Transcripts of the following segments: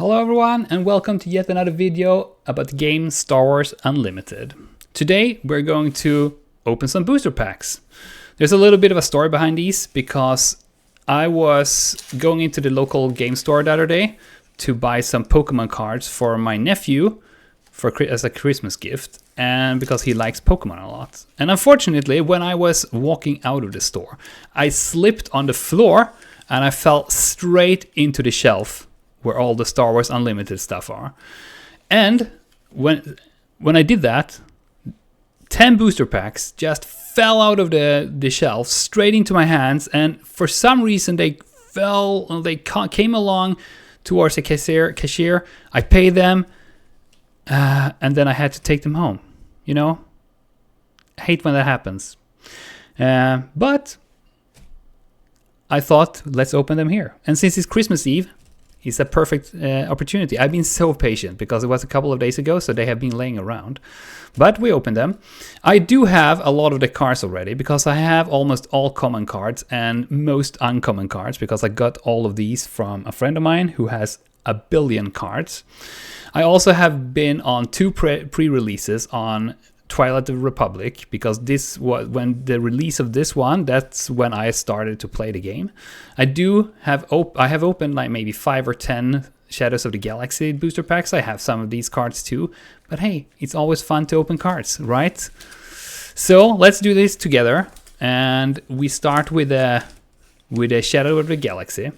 Hello everyone and welcome to yet another video about the game Star Wars Unlimited. Today we're going to open some booster packs. There's a little bit of a story behind these because I was going into the local game store the other day to buy some Pokemon cards for my nephew as a Christmas gift, and because he likes Pokemon a lot. And unfortunately, when I was walking out of the store, I slipped on the floor and I fell straight into the shelf where all the Star Wars Unlimited stuff are. And when I did that, 10 booster packs just fell out of the shelf straight into my hands, and for some reason they came along towards the cashier. I paid them, and then I had to take them home. You know, I hate when that happens. But I thought, let's open them here. And since it's Christmas Eve, it's a perfect opportunity. I've been so patient because it was a couple of days ago, so they have been laying around. But we opened them. I do have a lot of the cards already because I have almost all common cards and most uncommon cards because I got all of these from a friend of mine who has a billion cards. I also have been on 2 pre-releases on Twilight of the Republic because this was when the release of this one, that's when I started to play the game. I have opened like maybe 5 or 10 Shadows of the Galaxy booster packs. I have some of these cards too, but hey, it's always fun to open cards, right? So let's do this together, and we start with a Shadow of the Galaxy.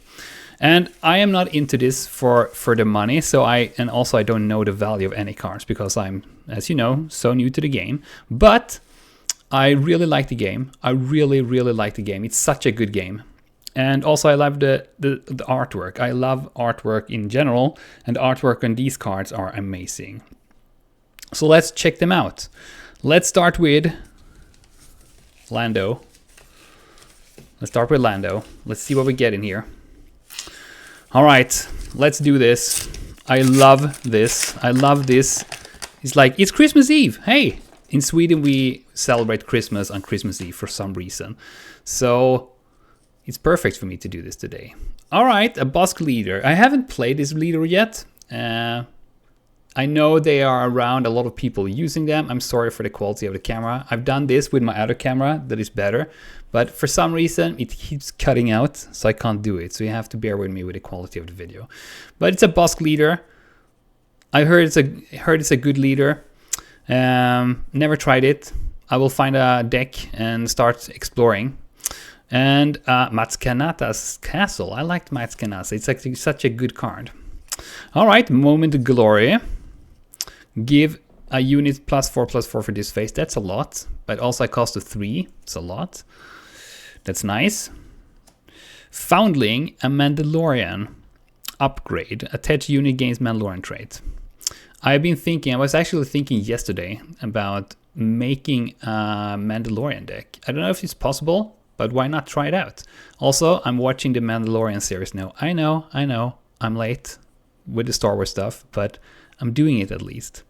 And I am not into this for the money, and also I don't know the value of any cards because I'm, as you know, so new to the game. But I really like the game. I really like the game. It's such a good game. And also I love the artwork. I love artwork in general, and the artwork on these cards are amazing. So let's check them out. Let's start with Lando. Let's see what we get in here. All right, let's do this. I love this. It's like, it's Christmas Eve. Hey, in Sweden we celebrate Christmas on Christmas Eve for some reason. So it's perfect for me to do this today. All right, a Bossk leader. I haven't played this leader yet. I know they are around, a lot of people using them. I'm sorry for the quality of the camera. I've done this with my other camera that is better, but for some reason it keeps cutting out, so I can't do it. So you have to bear with me with the quality of the video. But it's a Bossk leader. I heard it's a good leader. Never tried it. I will find a deck and start exploring. And Mats Kanata's Castle. I liked Mats Kanata. It's actually such a good card. All right, Moment of Glory. Give a unit +4/+4 for this phase. That's a lot, but also I cost 3. It's a lot. That's nice. Foundling, a Mandalorian upgrade. Attached unit gains Mandalorian trait. I was actually thinking yesterday about making a Mandalorian deck. I don't know if it's possible, but why not try it out? Also, I'm watching the Mandalorian series now. I know, I'm late with the Star Wars stuff, but I'm doing it at least.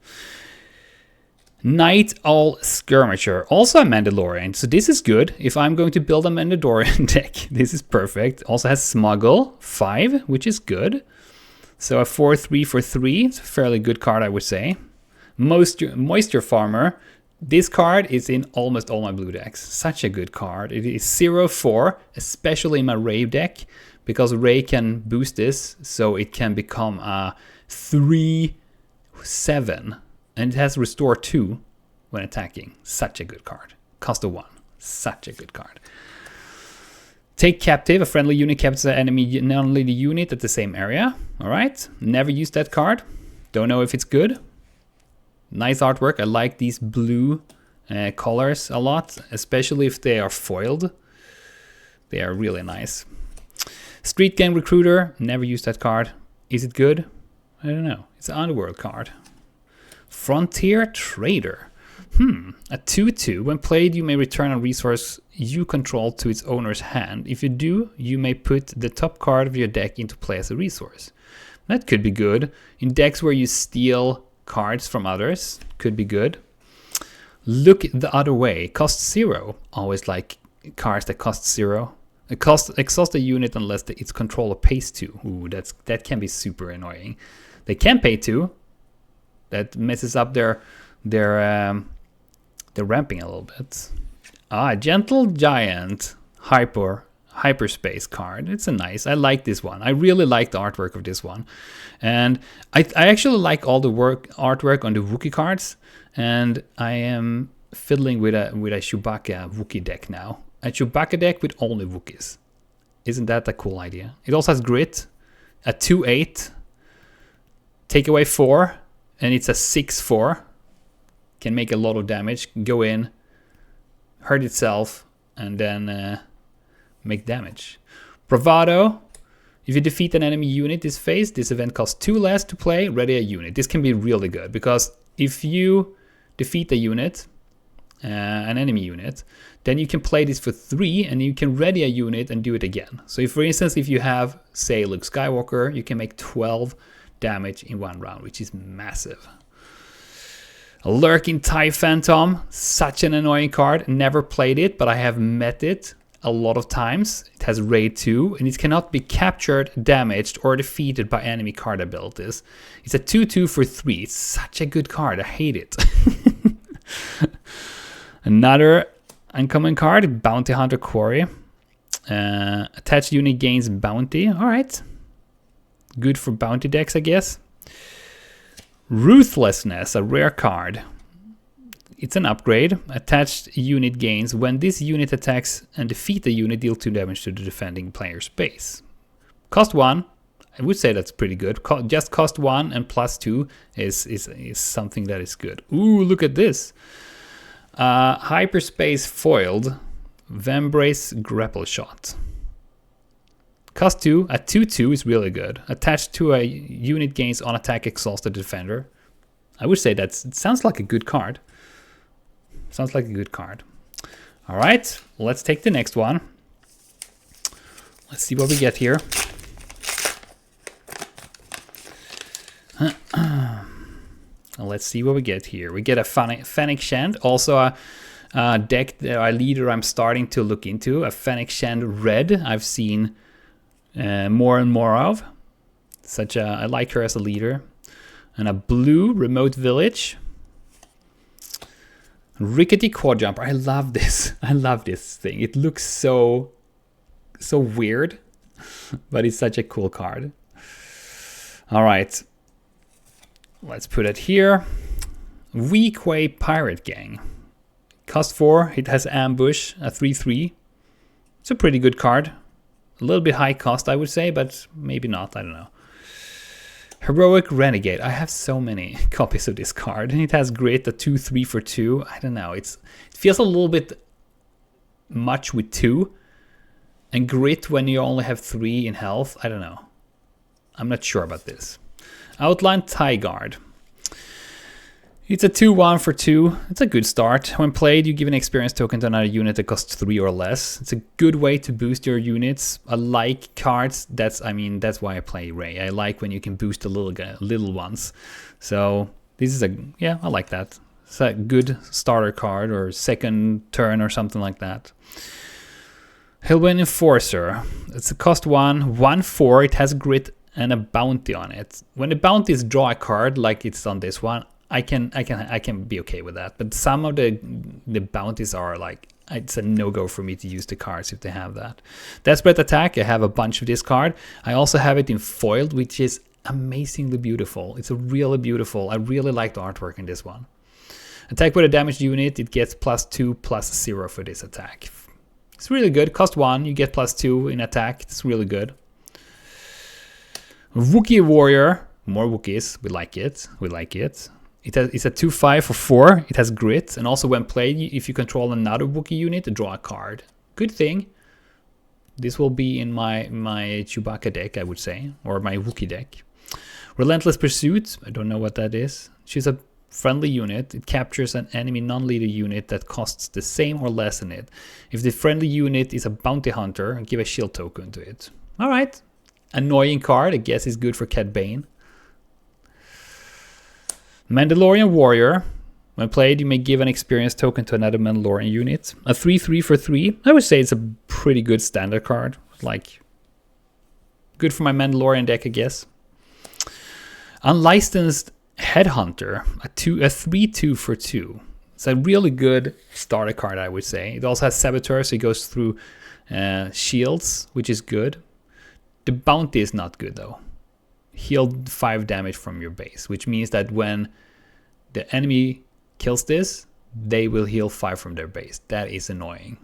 Night Owl Skirmisher, also a Mandalorian, so this is good. If I'm going to build a Mandalorian deck, this is perfect. Also has Smuggle 5, which is good. So a 4/3 for 3, it's a fairly good card, I would say. Moisture Farmer, this card is in almost all my blue decks. Such a good card. It is 0/4, especially in my Rey deck, because Rey can boost this, so it can become a 3/7, and it has Restore 2 when attacking. Such a good card. Cost 1. Such a good card. Take Captive. A friendly unit captures an enemy, not only the unit at the same area. All right. Never used that card. Don't know if it's good. Nice artwork. I like these blue colors a lot, especially if they are foiled. They are really nice. Street Gang Recruiter. Never used that card. Is it good? I don't know. It's an Underworld card. Frontier Trader. A 2/2. When played, you may return a resource you control to its owner's hand. If you do, you may put the top card of your deck into play as a resource. That could be good. In decks where you steal cards from others, could be good. Look the Other Way. Cost 0. Always like cards that cost 0. It exhausts the unit unless its controller pays 2. Ooh, that can be super annoying. They can pay 2. That messes up their ramping a little bit. Gentle Giant hyperspace card. It's a nice. I like this one. I really like the artwork of this one, and I actually like all the artwork on the Wookiee cards. And I am fiddling with a Chewbacca Wookiee deck now. A Chewbacca deck with only Wookiees. Isn't that a cool idea? It also has grit, a 2/8, take away 4, and it's a 6/4. Can make a lot of damage. Go in, hurt itself, and then make damage. Bravado. If you defeat an enemy unit this phase, this event costs 2 less to play. Ready a unit. This can be really good because if you defeat a unit, an enemy unit, then you can play this for 3 and you can ready a unit and do it again. So if, for instance, if you have, say, Luke Skywalker, you can make 12 damage in 1 round, which is massive. A Lurking TIE Phantom, such an annoying card. Never played it, but I have met it a lot of times. It has raid 2 and it cannot be captured, damaged, or defeated by enemy card abilities. It's a 2/2 for 3. It's such a good card. I hate it. Another uncommon card, Bounty Hunter Quarry. Attached unit gains bounty. All right. Good for bounty decks, I guess. Ruthlessness, a rare card. It's an upgrade. Attached unit gains. When this unit attacks and defeat the unit, deal 2 damage to the defending player's base. Cost 1. I would say that's pretty good. Just cost 1 and plus 2 is something that is good. Ooh, look at this. Hyperspace foiled. Vambrace Grapple Shot. Cost 2, a 2/2 is really good. Attached to a unit gains on attack exhausted defender. I would say it sounds like a good card. Sounds like a good card. All right, let's take the next one. Let's see what we get here. Let's see what we get here. We get a Fennec Shand, also a deck, a leader I'm starting to look into. A Fennec Shand Red I've seen more and more of. I like her as a leader. And a blue Remote Village. Rickety Quad Jumper. I love this. I love this thing. It looks so weird, but it's such a cool card. All right. Let's put it here. Weequay Pirate Gang. Cost 4. It has Ambush, a 3/3. It's a pretty good card. A little bit high cost, I would say, but maybe not. I don't know. Heroic Renegade. I have so many copies of this card. And it has grit, a 2/3 for 2. I don't know. It feels a little bit much with 2. And grit when you only have 3 in health. I don't know. I'm not sure about this. Outline TIE Guard. It's a 2/1 for 2. It's a good start. When played, you give an experience token to another unit that costs 3 or less. It's a good way to boost your units. I like cards. That's why I play Rey. I like when you can boost the little ones. So this is I like that. It's a good starter card or second turn or something like that. Hillwind Enforcer. It's a cost 1, 1/4. It has grit and a bounty on it. When the bounties draw a card like it's on this one, I can be okay with that. But some of the bounties are like, it's a no-go for me to use the cards if they have that. Desperate Attack, I have a bunch of this card. I also have it in foiled, which is amazingly beautiful. It's a really beautiful. I really like the artwork in this one. Attack with a damaged unit, it gets +2 +0 for this attack. It's really good. Cost 1, you get +2 in attack. It's really good. Wookiee Warrior, more Wookiees. We like it. We like it. It's a 2/5 for 4. It has grit, and also when played, if you control another Wookiee unit, draw a card. Good thing. This will be in my Chewbacca deck, I would say, or my Wookiee deck. Relentless Pursuit. I don't know what that is. She's a friendly unit. It captures an enemy non-leader unit that costs the same or less than it. If the friendly unit is a bounty hunter, give a shield token to it. All right. Annoying card. I guess is good for Cad Bane. Mandalorian Warrior. When played, you may give an experience token to another Mandalorian unit. A 3/3 for 3. I would say it's a pretty good standard card. Like, good for my Mandalorian deck, I guess. Unlicensed Headhunter, a 3/2 for 2. It's a really good starter card, I would say. It also has Saboteur, so it goes through shields, which is good. The bounty is not good though. Heal 5 damage from your base, which means that when the enemy kills this, they will heal 5 from their base. That is annoying.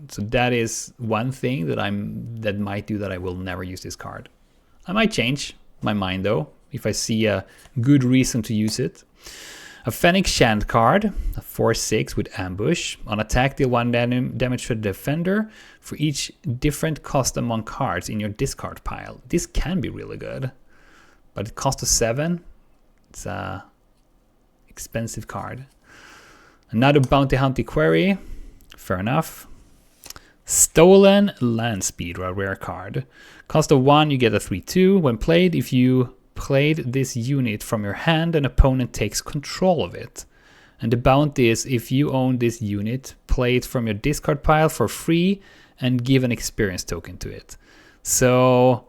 So that is one thing that might do that I will never use this card. I might change my mind though, if I see a good reason to use it. A Fennec Shand card, a 4/6 with Ambush. On attack, deal 1 damage to the defender for each different cost among cards in your discard pile. This can be really good, but it costs a 7. It's a expensive card. Another Bounty Hunter Query, fair enough. Stolen Landspeeder, a rare card. Cost of 1, you get a 3/2. When played, if you played this unit from your hand, an opponent takes control of it. And the bounty is, if you own this unit, play it from your discard pile for free and give an experience token to it. So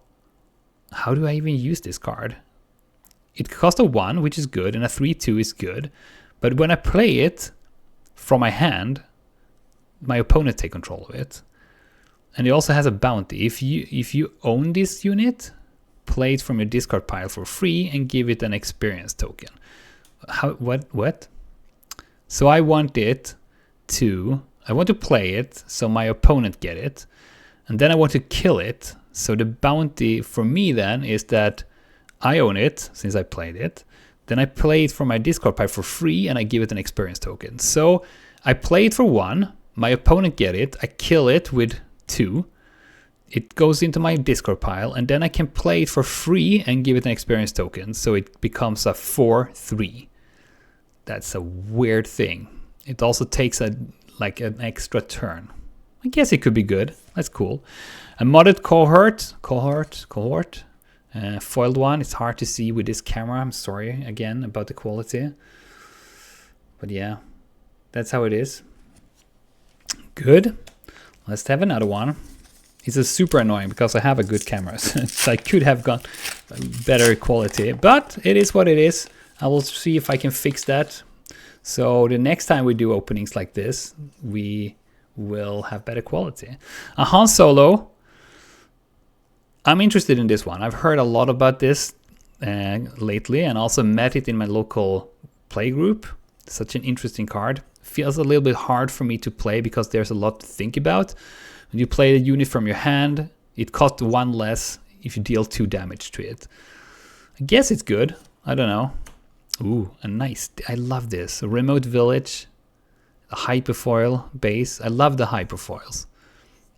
how do I even use this card? It costs a 1, which is good, and a 3/2 is good. But when I play it from my hand, my opponent takes control of it. And it also has a bounty. If you own this unit, play it from your discard pile for free and give it an experience token. What? So I want to play it so my opponent get it, and then I want to kill it. So the bounty for me then is that I own it since I played it. Then I play it from my discard pile for free and I give it an experience token. So I play it for 1, my opponent get it, I kill it with 2. It goes into my discard pile, and then I can play it for free and give it an experience token. So it becomes a 4/3. That's a weird thing. It also takes an extra turn. I guess it could be good. That's cool. A modded cohort. Foiled one. It's hard to see with this camera. I'm sorry again about the quality. But yeah, that's how it is. Good. Let's have another one. It's a super annoying because I have a good camera, so I could have got better quality, but it is what it is. I will see if I can fix that. So the next time we do openings like this, we will have better quality. A Han Solo. I'm interested in this one. I've heard a lot about this lately, and also met it in my local play group. Such an interesting card. Feels a little bit hard for me to play because there's a lot to think about. When you play the unit from your hand, it costs 1 less if you deal 2 damage to it. I guess it's good. I don't know. Ooh, a nice. I love this. A remote village, a hyperfoil base. I love the hyperfoils.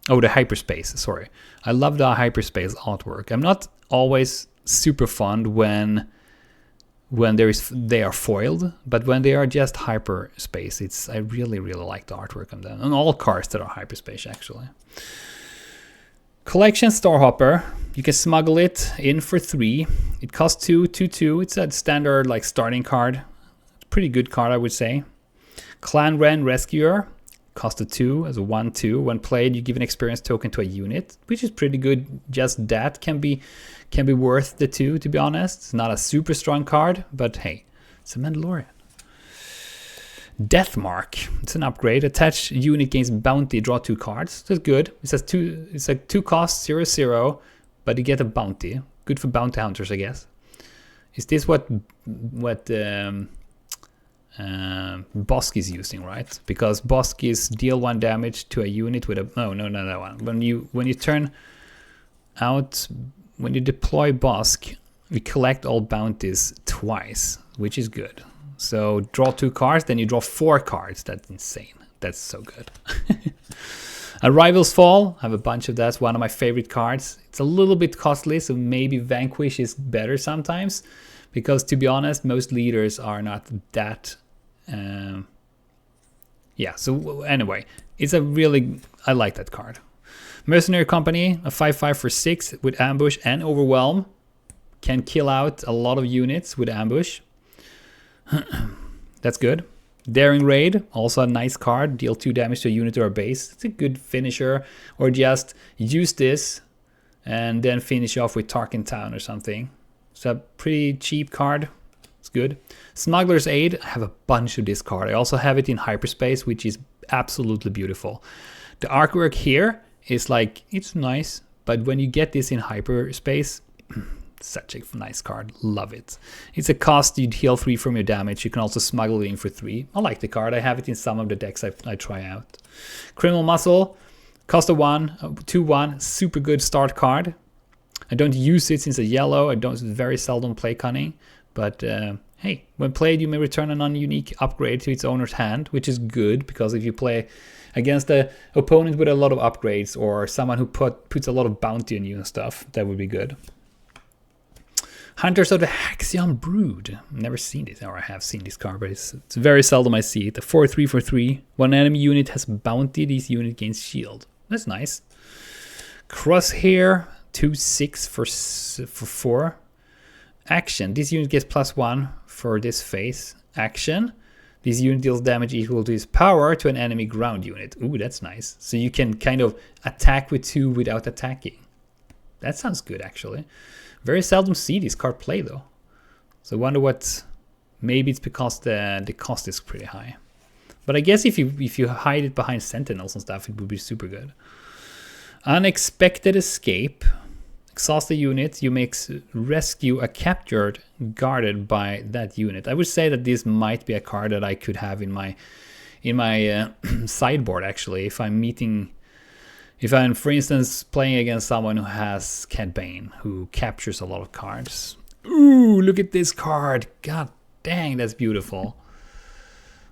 Oh, the hyperspace. Sorry. I love the hyperspace artwork. I'm not always super fond when they are foiled, but when they are just hyperspace, I really like the artwork on them, and all cards that are hyperspace actually. Collection Starhopper. You can smuggle it in for 3. It costs 2/2. It's a standard starting card. Pretty good card, I would say. Clan Ren Rescuer. Cost a 2 as a 1/2. When played, you give an experience token to a unit, which is pretty good. Just that can be worth the 2, to be honest. It's not a super strong card, but hey, it's a Mandalorian. Deathmark. It's an upgrade. Attach unit gains bounty. Draw 2 cards. That's good. It says 2. It's like 2 costs 0/0, but you get a bounty. Good for bounty hunters, I guess. Is this what Bossk is using, right? Because Bossk is deal 1 damage to a unit with a no, that one. When you deploy Bossk, we collect all bounties twice, which is good. So draw 2 cards, then you draw 4 cards. That's insane. That's so good. A Rival's Fall. I have a bunch of that. It's one of my favorite cards. It's a little bit costly, so maybe Vanquish is better sometimes. Because to be honest, most leaders are not that... so anyway, I like that card. Mercenary Company, a 5/5 for 6 with Ambush and Overwhelm. Can kill out a lot of units with Ambush. That's good. Daring Raid, also a nice card. Deal 2 damage to a unit or a base. It's a good finisher. Or just use this and then finish off with Tarkin Town or something. It's a pretty cheap card. It's good. Smuggler's Aid, I have a bunch of this card. I also have it in Hyperspace, which is absolutely beautiful. The artwork here is like, it's nice, but when you get this in Hyperspace, such a nice card. Love it. It's a cost, you'd heal 3 from your damage. You can also smuggle it in for 3. I like the card. I have it in some of the decks I try out. Criminal Muscle, cost of 1, 2-1, super good start card. I don't use it since it's yellow. I don't very seldom play Cunning. But hey, when played, you may return a non-unique upgrade to its owner's hand, which is good, because if you play against an opponent with a lot of upgrades or someone who puts a lot of bounty on you and stuff, that would be good. Hunters of the Haxion Brood. Never seen this, or I have seen this card, but it's very seldom I see it. A 4/3 for 3. When an enemy unit has bounty, this unit gains shield. That's nice. Crosshair, 2/6 for 4. Action. This unit gets +1 for this phase. Action. This unit deals damage equal to its power to an enemy ground unit. Ooh, that's nice. So you can kind of attack with 2 without attacking. That sounds good, actually. Very seldom see this card play though. So I wonder what, maybe it's because the cost is pretty high. But I guess if you hide it behind Sentinels and stuff, it would be super good. Unexpected Escape. Exhaust a unit, you may rescue a captured guarded by that unit. I would say that this might be a card that I could have in my sideboard actually, if I'm, for instance, playing against someone who has Cad Bane, who captures a lot of cards. Ooh, look at this card. God dang, that's beautiful.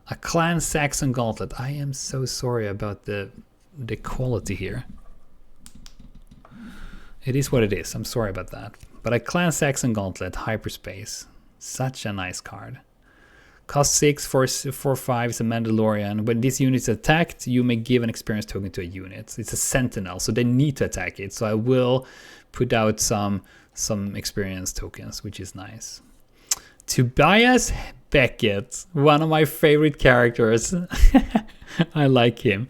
A Clan Saxon Gauntlet. I am so sorry about the quality here. It is what it is. I'm sorry about that. But a Clan Saxon Gauntlet, Hyperspace. Such a nice card. Cost 6 for 5 is a Mandalorian. When this unit is attacked, you may give an experience token to a unit. It's a Sentinel, so they need to attack it. So I will put out some experience tokens, which is nice. Tobias Beckett, one of my favorite characters. I like him.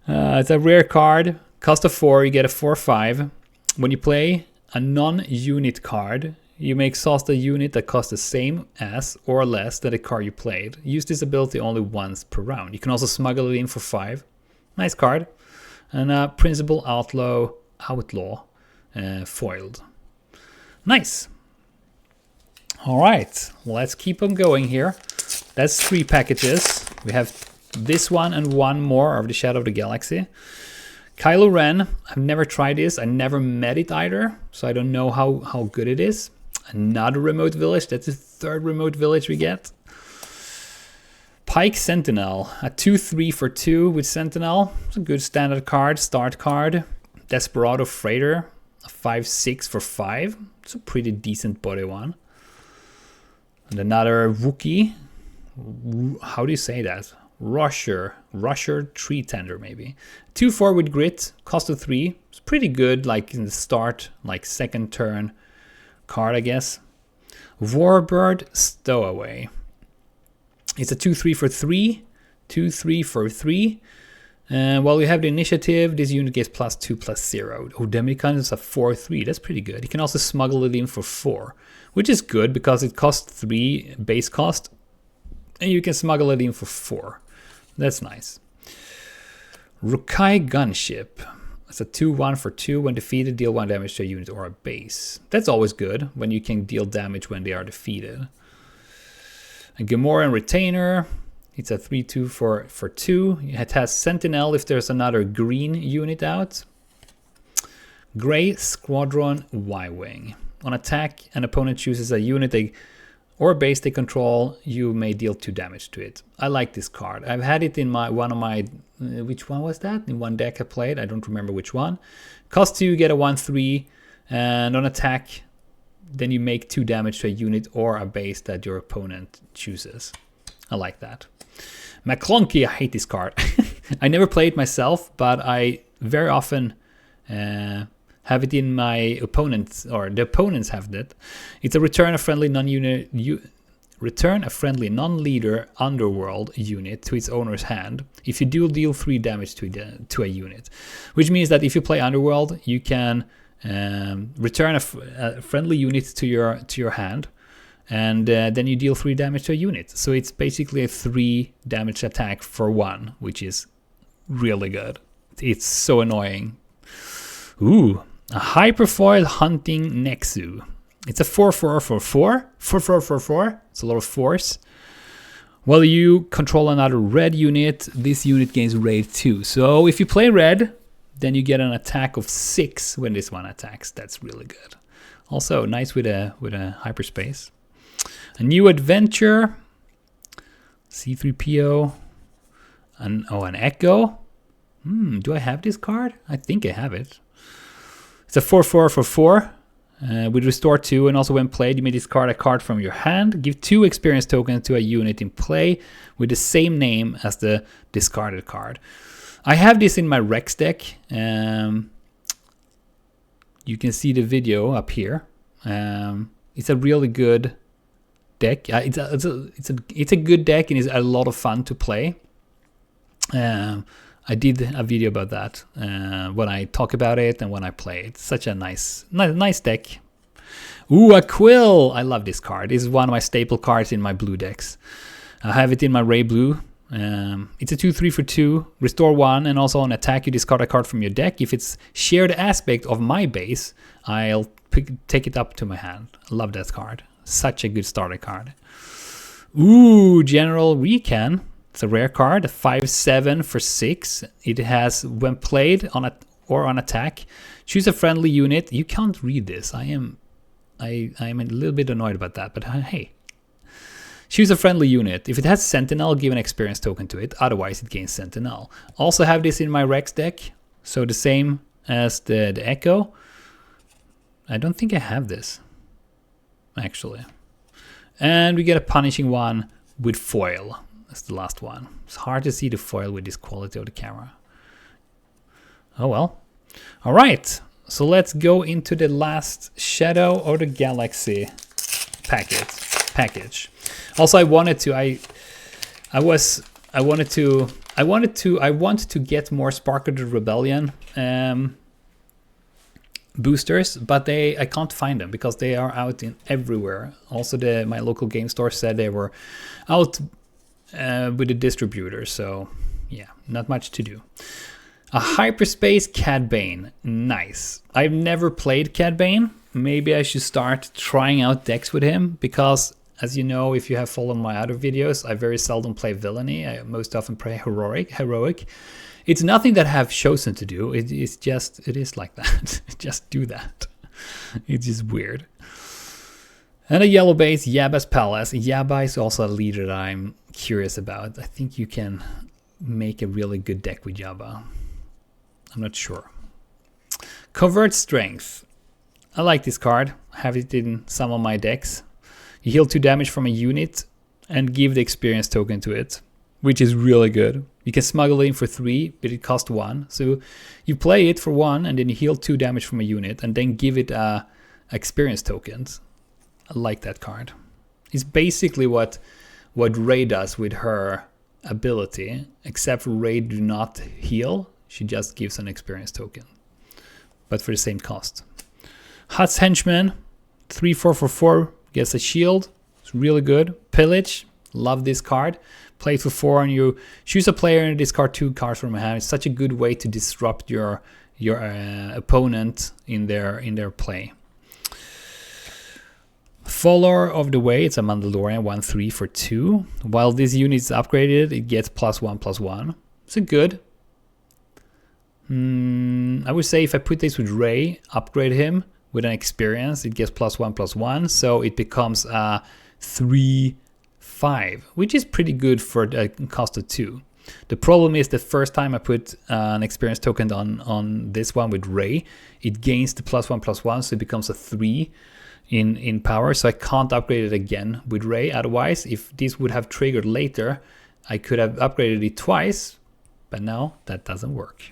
It's a rare card. Cost of 4, you get a 4/5. When you play a non-unit card, you may exhaust a unit that costs the same as or less than the card you played. Use this ability only once per round. You can also smuggle it in for 5. Nice card. And Principal Outlaw foiled. Nice. All right, let's keep on going here. That's 3 packages. We have this one and one more of the Shadow of the Galaxy. Kylo Ren, I've never tried this. I never met it either, so I don't know how good it is. Another remote village. That's the 3rd remote village we get. Pike Sentinel, a 2/3 for 2 with Sentinel. It's a good standard card, start card. Desperado Freighter, a 5/6 for 5. It's a pretty decent body one. And another Wookiee. How do you say that? Rusher Tree Tender maybe. 2/4 with grit, cost of 3. It's pretty good, like in the start, like 2nd turn card, I guess. Warbird Stowaway. It's a 2/3 for 3. 2/3 for 3. While you have the initiative, this unit gets +2/+0. Oh, Demikhan is a 4/3. That's pretty good. You can also smuggle it in for 4, which is good because it costs 3 base cost, and you can smuggle it in for 4. That's nice. Rukai Gunship. It's a 2/1 for 2. When defeated, deal 1 damage to a unit or a base. That's always good when you can deal damage when they are defeated. A Gamoran Retainer. It's a 3/2 for 2. It has Sentinel if there's another green unit out. Grey Squadron Y-Wing. On attack, an opponent chooses a unit or base they control, you may deal 2 damage to it. I like this card. I've had it in one of my, which one was that? In one deck I played, I don't remember which one. Cost 2, you get a 1/3, and on attack, then you make 2 damage to a unit or a base that your opponent chooses. I like that. McClunky, I hate this card. I never play it myself, but I very often have it in my opponents, or the opponents have that. It's a return a friendly non-unit Return a friendly non-leader underworld unit to its owner's hand. If you do, deal 3 damage to a unit. Which means that if you play underworld, you can return a friendly unit to your hand, and then you deal 3 damage to a unit. So it's basically a 3 damage attack for 1, which is really good. It's so annoying. Ooh, a Hyperfoil Hunting Nexu. It's a 4/4 for 4. 4/4. It's a lot of force. While you control another red unit, this unit gains raid 2. So if you play red, then you get an attack of 6 when this one attacks. That's really good. Also nice with a hyperspace. A new adventure. C3PO. An Echo. Do I have this card? I think I have it. It's a 4/4 for 4. With restore 2, and also when played, you may discard a card from your hand. Give 2 experience tokens to a unit in play with the same name as the discarded card. I have this in my Rex deck. You can see the video up here. It's a really good deck. It's a good deck, and it's a lot of fun to play. I did a video about that when I talk about it and when I play. It's such a nice deck. Ooh, a Quill! I love this card. This is one of my staple cards in my blue decks. I have it in my Ray Blue. It's a 2/3 for 2. Restore 1, and also on attack you discard a card from your deck. If it's shared aspect of my base, I'll take it up to my hand. I love that card. Such a good starter card. Ooh, General Recan. It's a rare card, a 5/7 for 6. It has, when played on attack, choose a friendly unit. You can't read this. I am a little bit annoyed about that, but hey. Choose a friendly unit. If it has Sentinel, give an experience token to it. Otherwise, it gains Sentinel. Also have this in my Rex deck, so the same as the Echo. I don't think I have this, actually. And we get a punishing one with foil. That's the last one. It's hard to see the foil with this quality of the camera. Oh well. All right. So let's go into the last Shadow of the Galaxy package. Also, I want to get more Spark of the Rebellion boosters, but I can't find them because they are out in everywhere. Also, my local game store said they were out with the distributor, so yeah, not much to do. A Hyperspace Cad Bane, nice. I've never played Cad Bane. Maybe I should start trying out decks with him, because as you know, if you have followed my other videos, I very seldom play Villainy. I most often play Heroic. It's nothing that I have chosen to do. It is like that. Just do that. It's just weird. And a yellow base, Yabba's Palace. Yabba is also a leader that I'm curious about. I think you can make a really good deck with Yabba. I'm not sure. Covert Strength. I like this card. I have it in some of my decks. You heal 2 damage from a unit and give the experience token to it, which is really good. You can smuggle it in for 3, but it costs 1. So you play it for 1 and then you heal 2 damage from a unit and then give it a experience tokens. I like that card. It's basically what Rey does with her ability, except Rey do not heal. She just gives an experience token, but for the same cost. Hutt's Henchman, 3/4 for 4, gets a shield. It's really good. Pillage, love this card. Play it for 4 and you choose a player and discard 2 cards from a hand. It's such a good way to disrupt your opponent in their play. Follower of the Way, it's a Mandalorian, 1/3 for 2. While this unit is upgraded, it gets +1/+1. It's a good. I would say if I put this with Rey, upgrade him with an experience, it gets +1/+1, so it becomes a 3/5, which is pretty good for the cost of 2. The problem is the first time I put an experience token on this one with Rey, it gains the +1/+1, so it becomes a 3 in power, so I can't upgrade it again with Rey. Otherwise, if this would have triggered later, I could have upgraded it twice, but now that doesn't work.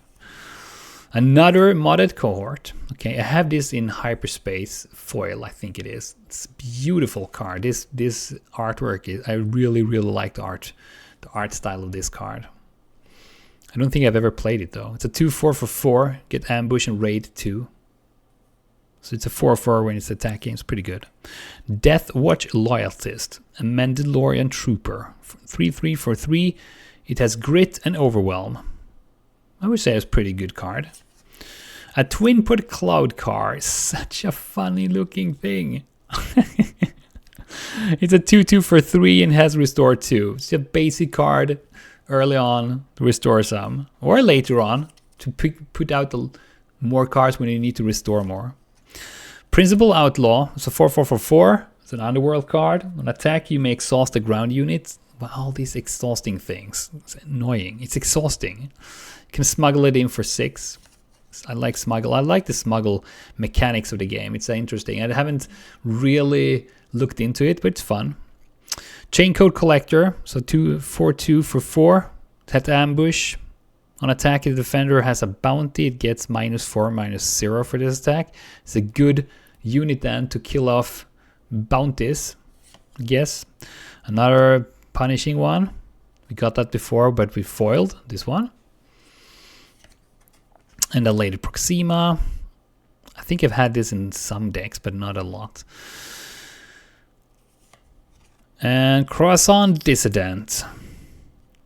Another modded cohort. Okay, I have this in hyperspace foil, I think it is. It's a beautiful card. This artwork is, I really like the art style of this card. I don't think I've ever played it though. It's a 2/4 for 4, get ambush and raid 2. So it's a 4/4 when it's attacking. It's pretty good. Death Watch Loyalist, a Mandalorian Trooper, 3/3 for 3. It has grit and overwhelm. I would say it's a pretty good card. A Twinput Cloud Car, such a funny looking thing. It's a 2/2 for 3 and has restore 2. It's a basic card early on to restore some, or later on to put out the more cards when you need to restore more. Principal Outlaw, it's a 4/4 for 4. It's an underworld card. On attack, you may exhaust the ground unit. Well, all these exhausting things. It's annoying. It's exhausting. You can smuggle it in for 6. I like smuggle. I like the smuggle mechanics of the game. It's interesting. I haven't really looked into it, but it's fun. Chain Code Collector, so 4/2 for 4. That ambush. On attack, if the defender has a bounty, it gets -4, -0 for this attack. It's a good unit then to kill off bounties, I guess. Another punishing one. We got that before, but we foiled this one. And a Lady Proxima. I think I've had this in some decks, but not a lot. And Croissant Dissident.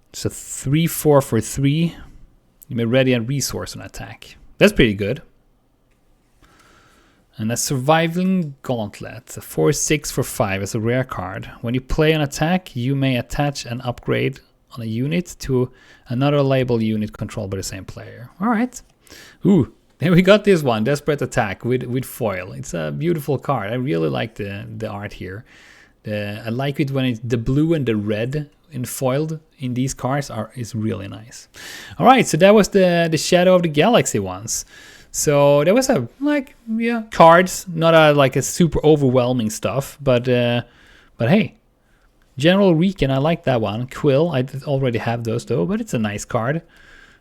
It's a 3/4 for 3. You may ready a resource on attack. That's pretty good. And a Surviving Gauntlet. A 4/6 for 5 as a rare card. When you play an attack, you may attach an upgrade on a unit to another label unit controlled by the same player. All right. Ooh, then we got this one, Desperate Attack with foil. It's a beautiful card. I really like the art here. I like it when it's the blue and the red in foiled in these cards is really nice. All right, so that was the Shadow of the Galaxy ones. So there was cards, not a super overwhelming stuff, but hey, General Reekin, I like that one. Quill, I already have those though, but it's a nice card.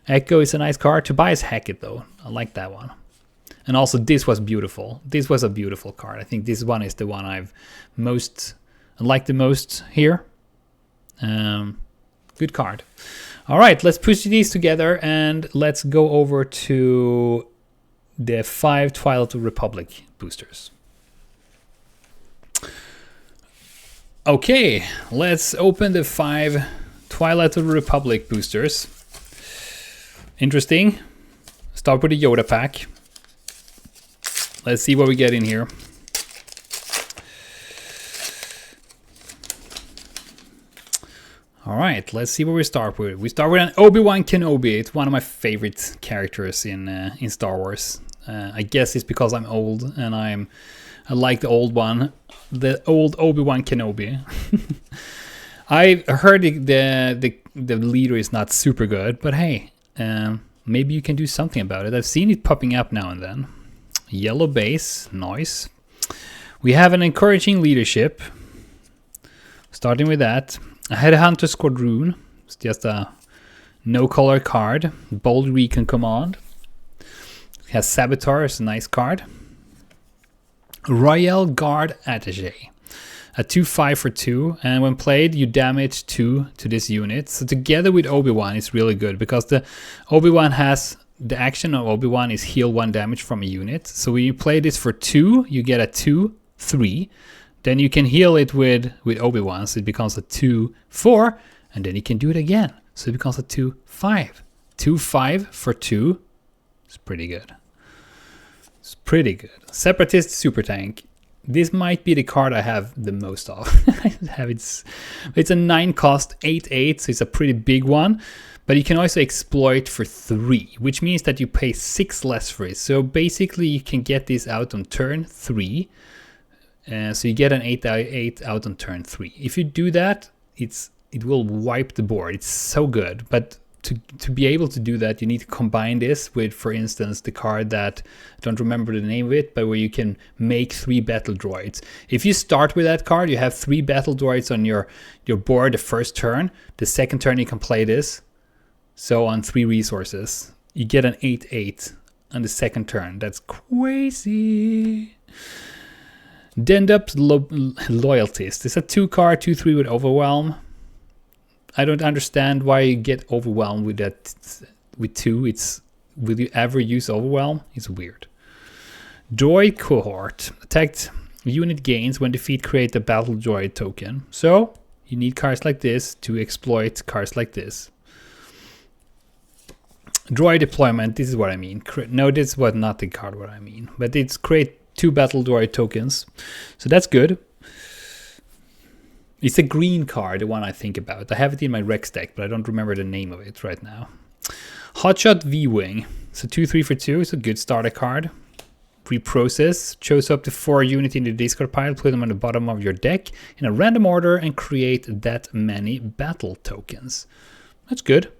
Echo is a nice card. Tobias Hackett though, I like that one. And also this was beautiful. This was a beautiful card. I think this one is the one I like the most here. Good card. All right, let's push these together and let's go over to the 5 Twilight of the Republic boosters. Okay, let's open the 5 Twilight of the Republic boosters. Interesting. Start with the Yoda pack. Let's see what we get in here. All right, let's see what we start with. We start with an Obi-Wan Kenobi. It's one of my favorite characters in Star Wars. I guess it's because I'm old and I like the old one, the old Obi-Wan Kenobi. I heard the leader is not super good, but hey, maybe you can do something about it. I've seen it popping up now and then. Yellow base, nice. We have an encouraging leadership. Starting with that. A Headhunter Squadron. It's just a no-color card. Bold Recon Command. It has Saboteur, it's a nice card. Royal Guard Attaché. A 2/5 for 2, and when played, you damage 2 to this unit. So together with Obi-Wan, it's really good because the Obi-Wan has the action of Obi-Wan is heal 1 damage from a unit. So when you play this for 2, you get a 2/3. Then you can heal it with Obi-Wan, so it becomes a 2/4, and then you can do it again. So it becomes a 2/5. 2/5 for 2. It's pretty good. It's pretty good. Separatist Super Tank. This might be the card I have the most of. It's a 9 cost, 8/8, so it's a pretty big one. But you can also exploit for 3, which means that you pay 6 less for it. So basically you can get this out on turn 3. So you get an 8/8 out on turn 3. If you do that, it will wipe the board. It's so good. But to be able to do that, you need to combine this with, for instance, the card that I don't remember the name of it, but where you can make 3 battle droids. If you start with that card, you have 3 battle droids on your board the first turn. The second turn you can play this. So on 3 resources, you get an 8/8 on the second turn. That's crazy. Dendup's Loyalist. It's a 2-card, 2/3 with Overwhelm. I don't understand why you get overwhelmed with that. With 2, it's will you ever use Overwhelm? It's weird. Droid Cohort. Attacked unit gains when defeat, create a battle droid token. So you need cards like this to exploit cards like this. Droid Deployment. This is what I mean. No, this was not the card what I mean. But it's create 2 battle droid tokens. So that's good. It's a green card, the one I think about. I have it in my Rex deck, but I don't remember the name of it right now. Hotshot V-Wing. So 2/3 for 2. It's a good starter card. Reprocess. Choose up to 4 units in the discard pile. Put them on the bottom of your deck in a random order and create that many battle tokens. That's good.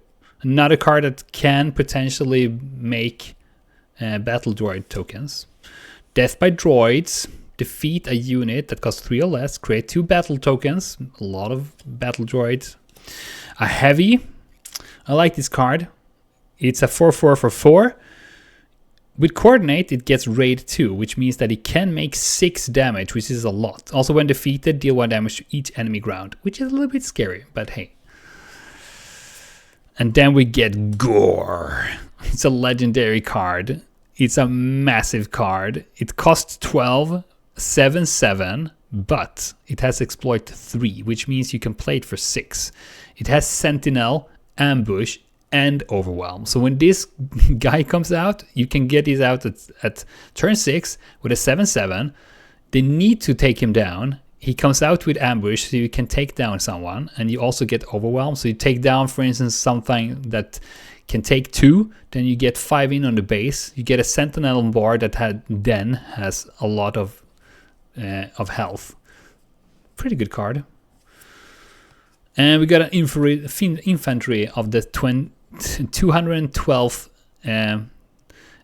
Another card that can potentially make battle droid tokens. Death by Droids. Defeat a unit that costs 3 or less. Create 2 battle tokens. A lot of battle droids. A heavy. I like this card. It's a 4/4 for 4. With Coordinate, it gets raid 2, which means that it can make 6 damage, which is a lot. Also, when defeated, deal 1 damage to each enemy ground, which is a little bit scary, but hey. And then we get Gore. It's a legendary card. It's a massive card. It costs 12. 7/7, but it has exploit 3, which means you can play it for 6. It has Sentinel, Ambush, and Overwhelm. So when this guy comes out, you can get his out at turn 6 with a 7/7. They need to take him down. He comes out with Ambush, so you can take down someone, and you also get Overwhelm. So you take down, for instance, something that can take 2, then you get 5 in on the base. You get a Sentinel on board that has a lot of health. Pretty good card. And we got an infantry of the 212th, and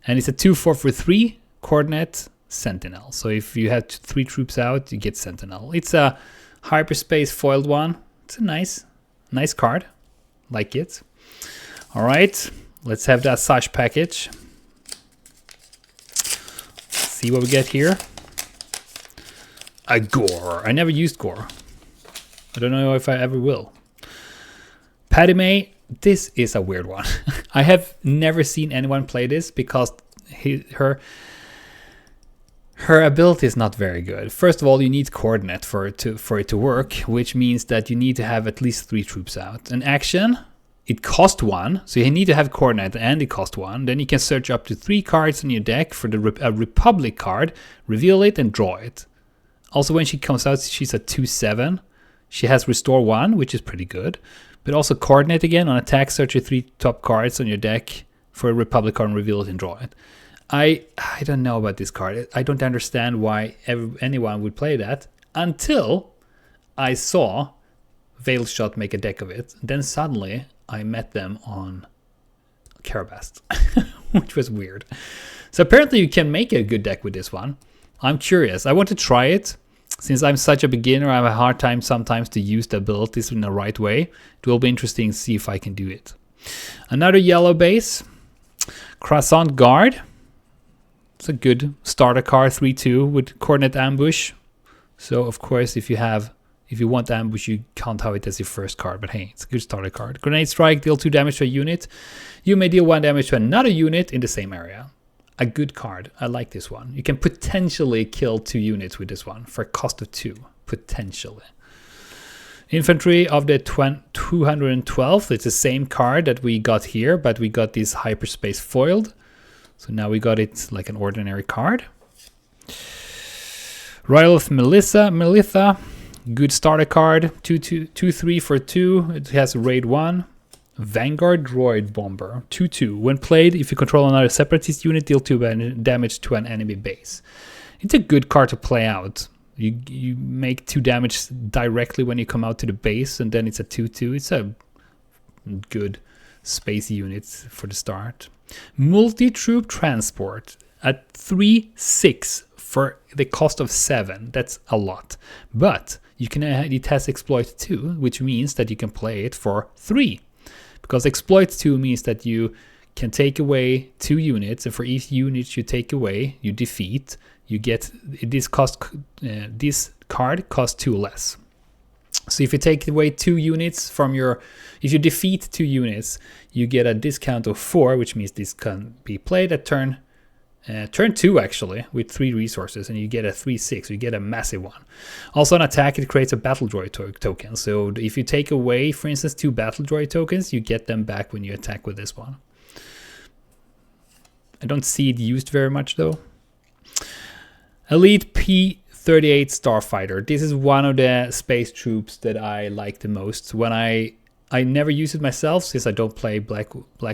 it's a 2/4 for 3 coordinate Sentinel. So if you have 3 troops out, you get Sentinel. It's a hyperspace foiled one. It's a nice card. Like it. All right, let's have that Sash package. Let's see what we get here. A Gore. I never used Gore. I don't know if I ever will. Padme, this is a weird one. I have never seen anyone play this because her ability is not very good. First of all, you need coordinate for it to work, which means that you need to have at least 3 troops out. An action, it costs 1, so you need to have coordinate and it costs 1. Then you can search up to 3 cards in your deck for a Republic card, reveal it and draw it. Also, when she comes out, she's a 2/7. She has Restore 1, which is pretty good. But also Coordinate again. On attack, search your 3 top cards on your deck for a Republic card and reveal it and draw it. I don't know about this card. I don't understand why anyone would play that until I saw Veilshot make a deck of it. Then suddenly I met them on Karabast, which was weird. So apparently you can make a good deck with this one. I'm curious. I want to try it. Since I'm such a beginner, I have a hard time sometimes to use the abilities in the right way. It will be interesting to see if I can do it. Another yellow base. Croissant Guard. It's a good starter card, 3/2 with Coordinate Ambush. So of course, if you want Ambush, you can't have it as your first card, but hey, it's a good starter card. Grenade Strike, deal 2 damage to a unit. You may deal 1 damage to another unit in the same area. A good card. I like this one. You can potentially kill 2 units with this one for a cost of 2. Potentially. Infantry of the 212th. It's the same card that we got here, but we got this hyperspace foiled. So now we got it like an ordinary card. Royal of Melitha. Good starter card. 2/3 for 2. It has raid 1. Vanguard Droid Bomber, 2/2. When played, if you control another separatist unit, deal 2 damage to an enemy base. It's a good card to play out. You make 2 damage directly when you come out to the base, and then it's a 2/2. It's a good space unit for the start. Multi-troop transport at 3/6 for the cost of 7. That's a lot. But it has exploit 2, which means that you can play it for 3. Because exploit 2 means that you can take away 2 units, and for each unit you take away, you defeat, you get this card costs 2 less. So if you take away 2 units from if you defeat 2 units, you get a discount of 4, which means this can be played at turn 2 actually, with 3 resources, and you get a 3/6, you get a massive one. Also on attack, it creates a battle droid token. So if you take away, for instance, 2 battle droid tokens, you get them back when you attack with this one. I don't see it used very much though. Elite P-38 Starfighter. This is one of the space troops that I like the most. When I never use it myself since I don't play black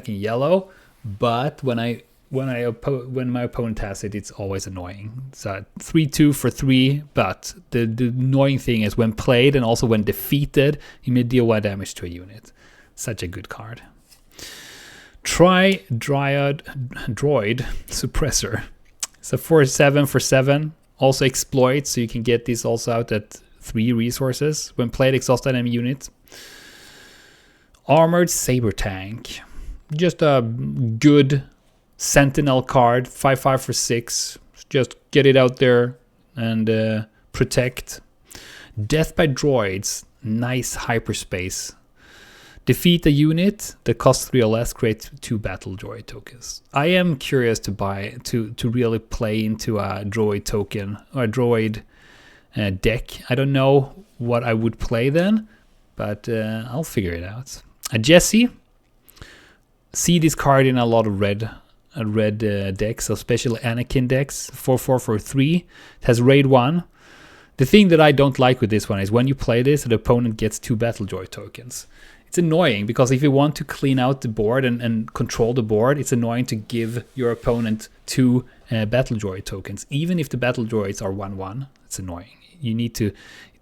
and yellow, but when my opponent has it, it's always annoying. It's a 3/2 for 3, but the annoying thing is when played and also when defeated, you may deal 1 damage to a unit. Such a good card. Tri-Dryad Droid Suppressor. It's a 4/7 for 7. Also exploit, so you can get this also out at 3 resources. When played, exhaust enemy unit. Armored Saber Tank. Just a good Sentinel card, 5/5 for 6. Just get it out there and protect. Death by Droids. Nice hyperspace. Defeat a unit that costs 3 or less, create 2 battle droid tokens. I am curious to buy to really play into a droid token or a droid deck. I don't know what I would play then, but I'll figure it out. A Jesse. See this card in a lot of red decks, especially Anakin decks. 4/4 for 3. It has raid 1. The thing that I don't like with this one is when you play this, the opponent gets 2 battle droid tokens. It's annoying because if you want to clean out the board and control the board, it's annoying to give your opponent 2 battle droid tokens. Even if the battle droids are 1/1, it's annoying. You need to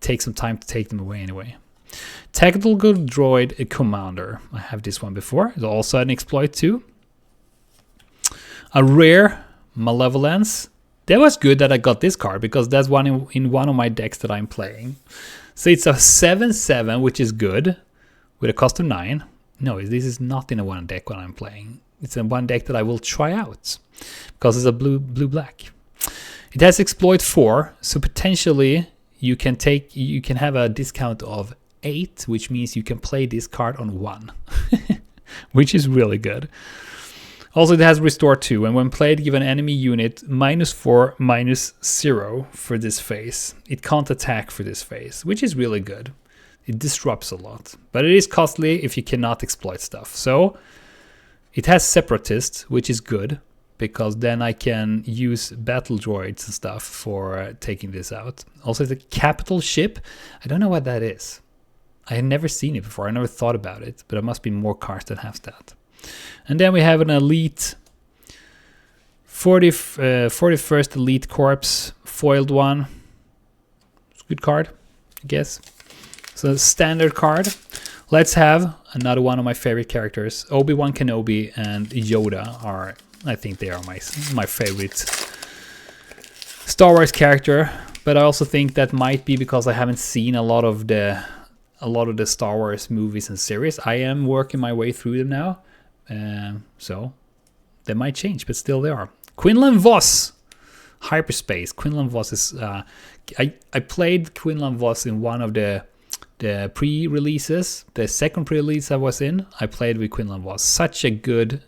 take some time to take them away anyway. Tactical Droid Commander. I have this one before. It's also an exploit too. A rare Malevolence. That was good that I got this card because that's one in one of my decks that I'm playing. So it's a 7/7, which is good, with a cost of 9. No, this is not in a 1 deck when I'm playing. It's in 1 deck that I will try out because it's a blue-black. It has exploit 4, so potentially you can have a discount of 8, which means you can play this card on 1, which is really good. Also, it has restore 2, and when played, give an enemy unit -4, -0 for this phase. It can't attack for this phase, which is really good. It disrupts a lot, but it is costly if you cannot exploit stuff. So it has Separatist, which is good, because then I can use battle droids and stuff for taking this out. Also, the capital ship, I don't know what that is. I had never seen it before, I never thought about it, but there must be more cards that have that. And then we have an Elite 41st Elite Corps, foiled one. It's a good card, I guess. So standard card. Let's have another one of my favorite characters. Obi-Wan Kenobi and Yoda are, I think they are my favorite Star Wars character. But I also think that might be because I haven't seen a lot of the Star Wars movies and series. I am working my way through them now. So they might change, but still they are. Quinlan Vos. Hyperspace. Quinlan Vos is... I played Quinlan Vos in one of the pre-releases. The second pre-release I was in, I played with Quinlan Vos. Such a good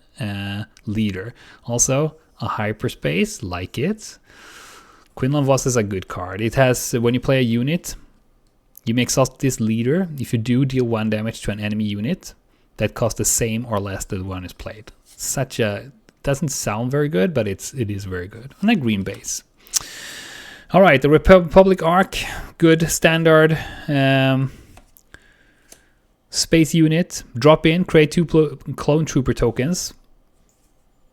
leader. Also, a hyperspace, like it. Quinlan Vos is a good card. It has, when you play a unit, you may exhaust this leader. If you do, deal 1 damage to an enemy unit that costs the same or less than the one is played. Doesn't sound very good, but it is very good. On a green base. All right, the Republic Arc, good standard space unit. Drop in, create 2 clone trooper tokens.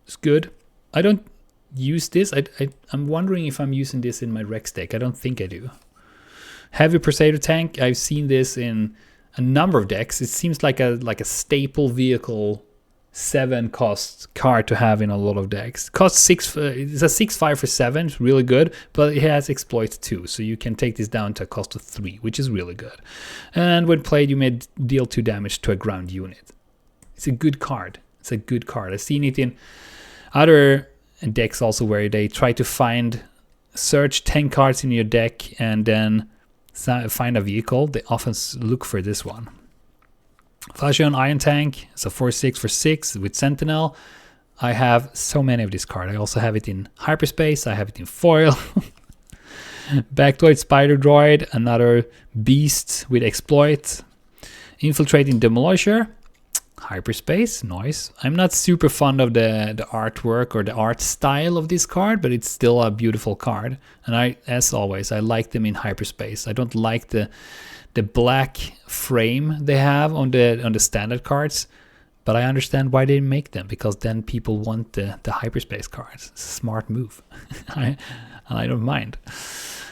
It's good. I don't use this. I'm wondering if I'm using this in my Rex deck. I don't think I do. Heavy Crusader tank. I've seen this in a number of decks. It seems like a staple vehicle 7 cost card to have in a lot of decks. Costs 6. It's a 6/5 for 7. It's really good, but it has exploit 2, so you can take this down to a cost of 3, which is really good. And when played, you may deal 2 damage to a ground unit. It's a good card. It's a good card. I've seen it in other decks also where they try to search 10 cards in your deck and then find a vehicle. They often look for this one. Fashion Iron Tank, it's a 4/6 for 6 with Sentinel. I have so many of this card. I also have it in Hyperspace, I have it in foil. Bactoid Spider Droid, another beast with Exploit. Infiltrating Demolisher, Hyperspace, nice. I'm not super fond of the artwork or the art style of this card, but it's still a beautiful card. And as always, I like them in Hyperspace. I don't like the black frame they have on the standard cards, but I understand why they make them, because then people want the Hyperspace cards. It's a smart move. And I don't mind.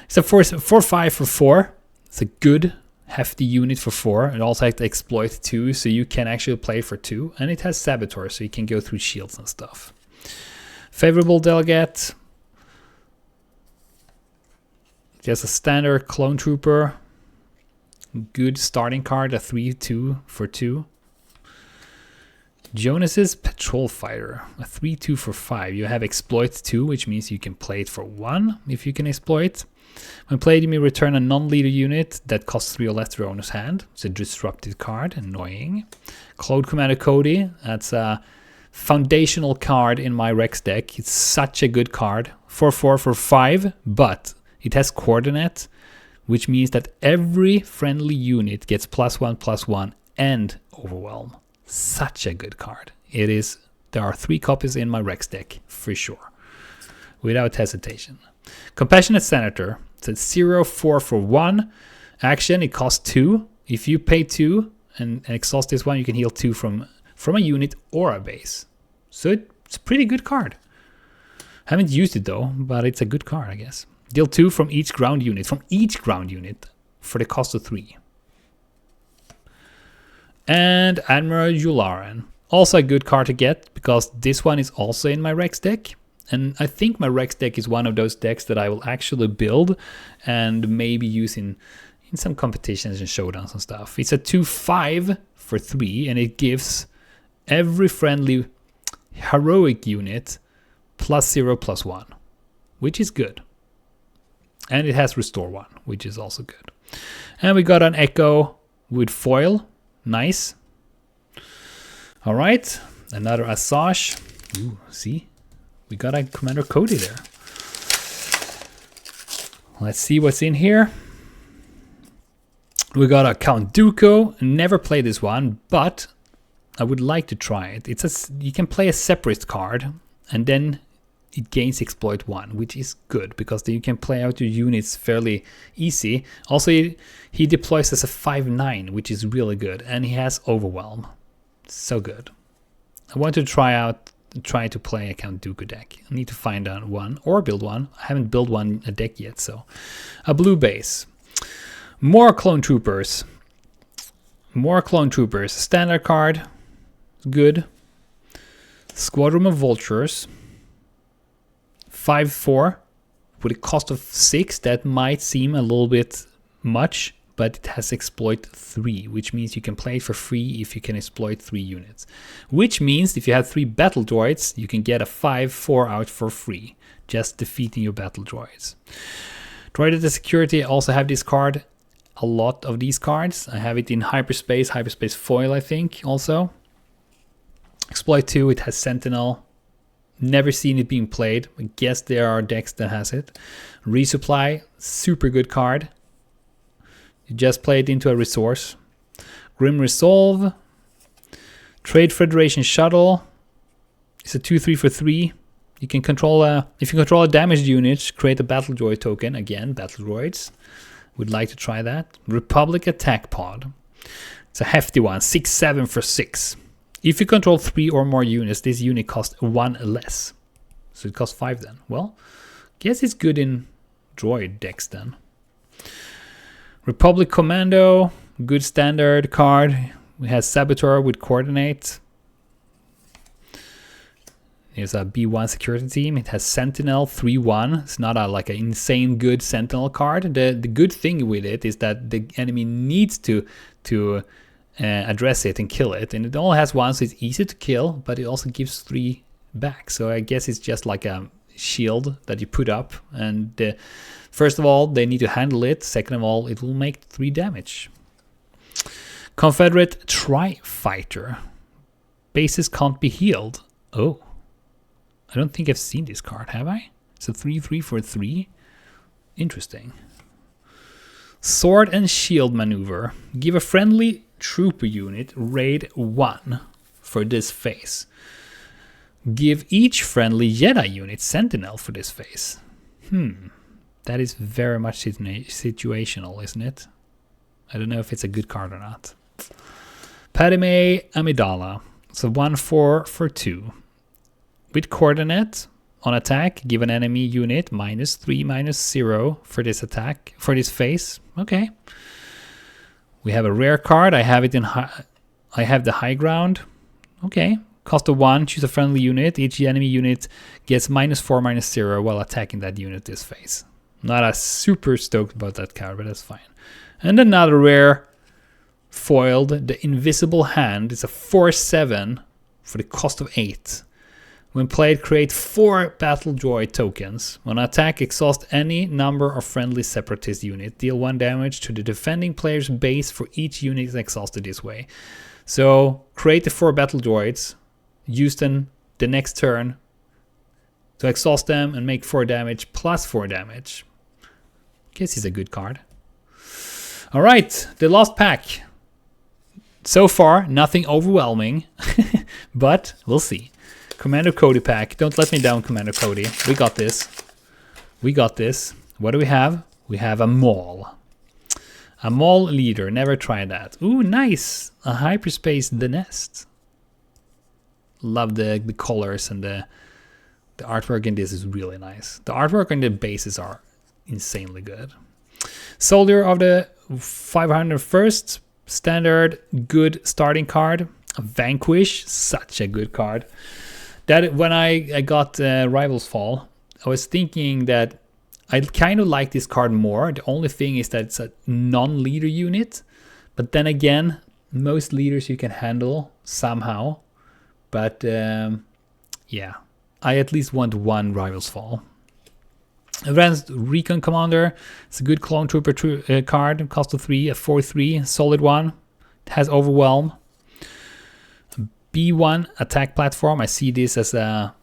It's a 4/5 for 4. It's a good hefty unit for 4. It also has Exploit 2, so you can actually play for 2. And it has Saboteur, so you can go through shields and stuff. Favorable Delegate. Just a standard Clone Trooper. Good starting card, a 3/2 for 2. Jonas's Patrol Fighter, a 3/2 for 5. You have Exploit 2, which means you can play it for 1 if you can exploit. When played, you may return a non-leader unit that costs 3 or less to your owner's hand. It's a disrupted card, annoying. Cloud Commander Cody, that's a foundational card in my Rex deck. It's such a good card. 4/4 for 5, but it has Coordinate, which means that every friendly unit gets +1/+1 and Overwhelm. Such a good card. It is. There are 3 copies in my Rex deck for sure, without hesitation. Compassionate Senator. It's a 0/4 for 1. Action, it costs 2. If you pay 2 and exhaust this one, you can heal 2 from a unit or a base. So it's a pretty good card. Haven't used it though, but it's a good card, I guess. Deal 2 from each ground unit. For the cost of 3. And Admiral Yularen. Also a good card to get, because this one is also in my Rex deck. And I think my Rex deck is one of those decks that I will actually build and maybe use in some competitions and showdowns and stuff. It's a 2/5 for 3, and it gives every friendly heroic unit +0/+1, which is good. And it has Restore 1, which is also good. And we got an Echo with foil. Nice. All right, another Asajj. Ooh, see? We got a Commander Cody there. Let's see what's in here. We got a Count Dooku. Never played this one, but I would like to try it. You can play a separate card, and then it gains Exploit 1, which is good, because then you can play out your units fairly easy. Also, he deploys as a 5/9, which is really good, and he has Overwhelm. So good. I want to try to play a Count Dooku deck. I need to find out one or build one. I haven't built a deck yet, so. A blue base. More Clone Troopers. Standard card. Good. Squadron of Vultures. 5/4 with a cost of 6. That might seem a little bit much, but it has Exploit 3, which means you can play it for free if you can exploit 3 units. Which means if you have 3 battle droids, you can get a 5/4 out for free, just defeating your battle droids. Droid at the Security, I also have this card. A lot of these cards. I have it in Hyperspace foil, I think, also. Exploit 2, it has Sentinel. Never seen it being played. I guess there are decks that has it. Resupply, super good card. You just play it into a resource. Grim Resolve. Trade Federation Shuttle. It's a 2/3 for 3. You can control if you control a damaged unit, create a Battle Droid token. Again, Battle Droids. Would like to try that. Republic Attack Pod. It's a hefty one. 6/7 for 6. If you control 3 or more units, this unit costs 1 less. So it costs 5 then. Well, guess it's good in droid decks then. Republic Commando, good standard card. We have Saboteur with Coordinate. Here's a B1 security team. It has Sentinel 3/1. It's not like an insane good Sentinel card. The good thing with it is that the enemy needs to address it and kill it. And it only has one, so it's easy to kill, but it also gives 3 back. So I guess it's just like a shield that you put up. And first of all, they need to handle it. Second of all, it will make 3 damage. Confederate Tri-Fighter. Bases can't be healed. Oh. I don't think I've seen this card, have I? It's a 3/3 for 3. Interesting. Sword and Shield Maneuver. Give a friendly trooper unit raid 1 for this phase. Give each friendly Jedi unit Sentinel for this phase. That is very much situational, isn't it? I don't know if it's a good card or not. Padme Amidala. So 1/4 for 2. With coordinate on attack, give an enemy unit -3/-0 for this attack, for this phase. Okay. We have a rare card. I have it in I have the high ground. Okay. Cost of 1, choose a friendly unit. Each enemy unit gets -4/-0 while attacking that unit this phase. Not as super stoked about that card, but that's fine. And another rare foiled, the Invisible Hand. It's a 4/7 for the cost of 8. When played, create 4 Battle Droid tokens. When attack, exhaust any number of friendly Separatist unit. Deal 1 damage to the defending player's base for each unit exhausted this way. So create the 4 Battle Droids. Use them the next turn to exhaust them and make 4 damage plus 4 damage. Guess he's a good card. Alright, the last pack. So far, nothing overwhelming, but we'll see. Commander Cody pack. Don't let me down, Commander Cody. We got this. We got this. What do we have? We have a Maul. A Maul leader. Never tried that. Ooh, nice. A Hyperspace The Nest. Love the colors and the artwork in this is really nice. The artwork and the bases are insanely good. Soldier of the 501st. Standard good starting card. Vanquish. Such a good card. That when I got Rivals Fall, I was thinking that I kind of like this card more. The only thing is that it's a non-leader unit. But then again, most leaders you can handle somehow. But yeah, I at least want 1 Rivals Fall. Advanced Recon Commander. It's a good clone trooper card. Cost of 3, a 4/3, solid one. It has Overwhelm. B1 attack platform. I see this as a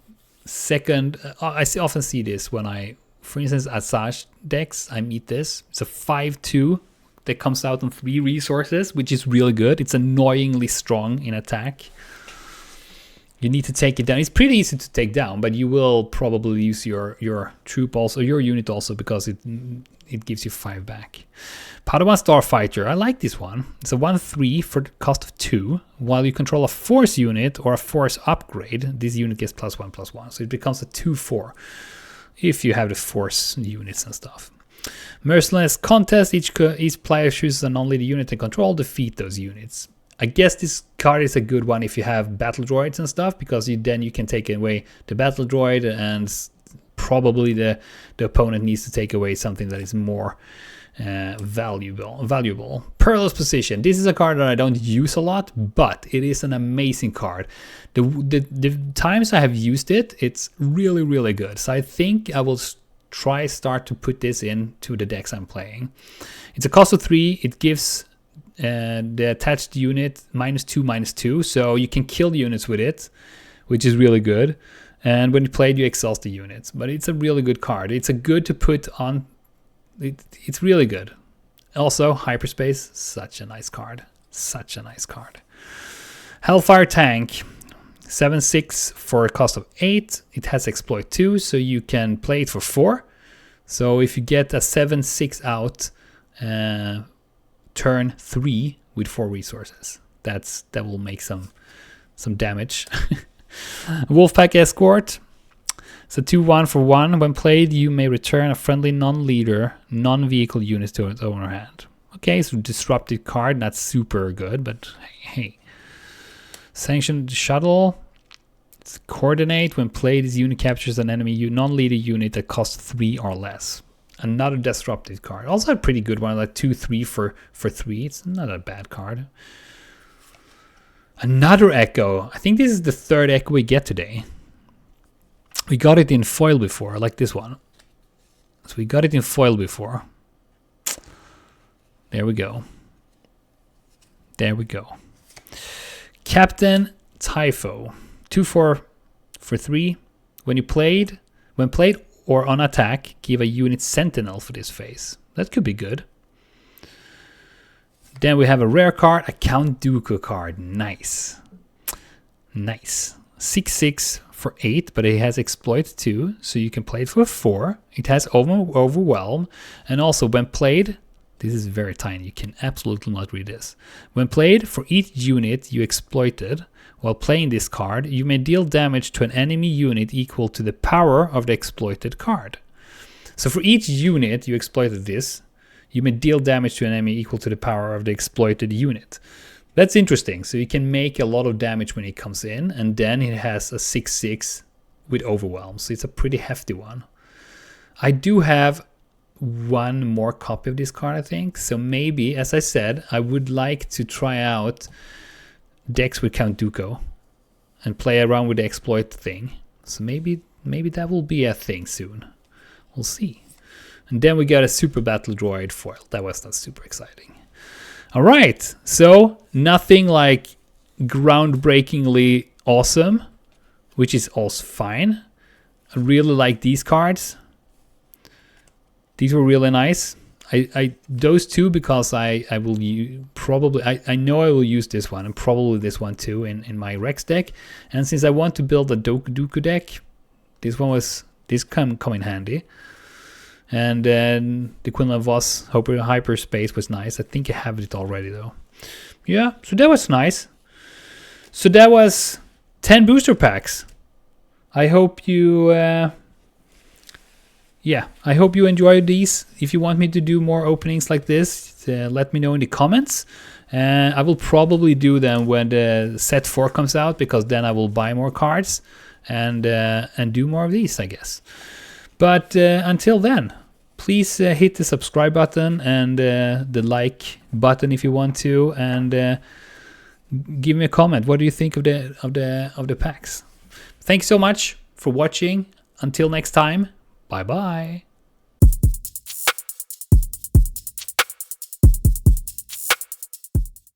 second. I often see this when I, for instance, Asajj decks. I meet this. It's a 5/2 that comes out on 3 resources, which is really good. It's annoyingly strong in attack. You need to take it down. It's pretty easy to take down, but you will probably use your troop also, your unit also, because it gives you 5 back. Padawan Starfighter. I like this one. It's a 1/3 for the cost of 2. While you control a Force unit or a Force upgrade, this unit gets +1/+1. So it becomes a 2/4 if you have the Force units and stuff. Merciless Contest. Each player chooses a non-leader unit and control. Defeat those units. I guess this card is a good one if you have battle droids and stuff, because then you can take away the battle droid, and probably the opponent needs to take away something that is more valuable. Perilous Position. This is a card that I don't use a lot, but it is an amazing card. The times I have used it, it's really, really good. So I think I will start to put this into the decks I'm playing. It's a cost of 3. It gives the attached unit -2/-2, so you can kill units with it, which is really good. And when you play, you exhaust the units. But it's a really good card. It's a good to put on. It's really good. Also, Hyperspace, such a nice card. Such a nice card. Hellfire Tank, 7/6 for a cost of 8. It has Exploit 2, so you can play it for 4. So if you get a 7/6 out, turn 3 with 4 resources, that will make some damage. Wolfpack Escort. It's a 2/1 for 1. When played, you may return a friendly non-leader, non-vehicle unit to its owner hand. Okay, so disruptive card, not super good, but hey. Sanctioned Shuttle. It's Coordinate. When played, this unit captures an enemy non-leader unit that costs 3 or less. Another disruptive card. Also a pretty good one, like 2/3 for 3. It's not a bad card. Another Echo. I think this is the third Echo we get today. We got it in foil before, like this one. So we got it in foil before. There we go. There we go. Captain Typho. 2/4 for 3. When played or on attack, give a unit Sentinel for this phase. That could be good. Then we have a rare card, a Count Dooku card. Nice. Nice. 6/6 for 8, but it has Exploit 2, so you can play it for 4. It has Overwhelm, and also when played, this is very tiny, you can absolutely not read this. When played, for each unit you exploited, while playing this card, you may deal damage to an enemy unit equal to the power of the exploited card. So for each unit you exploited this, you may deal damage to an enemy equal to the power of the exploited unit. That's interesting. So you can make a lot of damage when it comes in, and then it has a 6/6 with Overwhelm. So it's a pretty hefty one. I do have one more copy of this card, I think. So maybe, as I said, I would like to try out decks with Count Dooku and play around with the exploit thing. So maybe that will be a thing soon. We'll see. And then we got a Super Battle Droid foil. That was not super exciting. All right, so nothing like groundbreakingly awesome, which is also fine. I really like these cards. These were really nice. Those two, because I will probably, I know I will use this one and probably this one too in my Rex deck. And since I want to build a Dooku deck, this come in handy. And then the Quinlan Vos Hyperspace was nice. I think I have it already though. Yeah, so that was nice. So that was 10 booster packs. I hope you, I hope you enjoyed these. If you want me to do more openings like this, let me know in the comments. I will probably do them when the set 4 comes out, because then I will buy more cards and do more of these, I guess. But until then, please hit the subscribe button and the like button if you want to, and give me a comment. What do you think of the packs? Thanks so much for watching. Until next time, bye bye.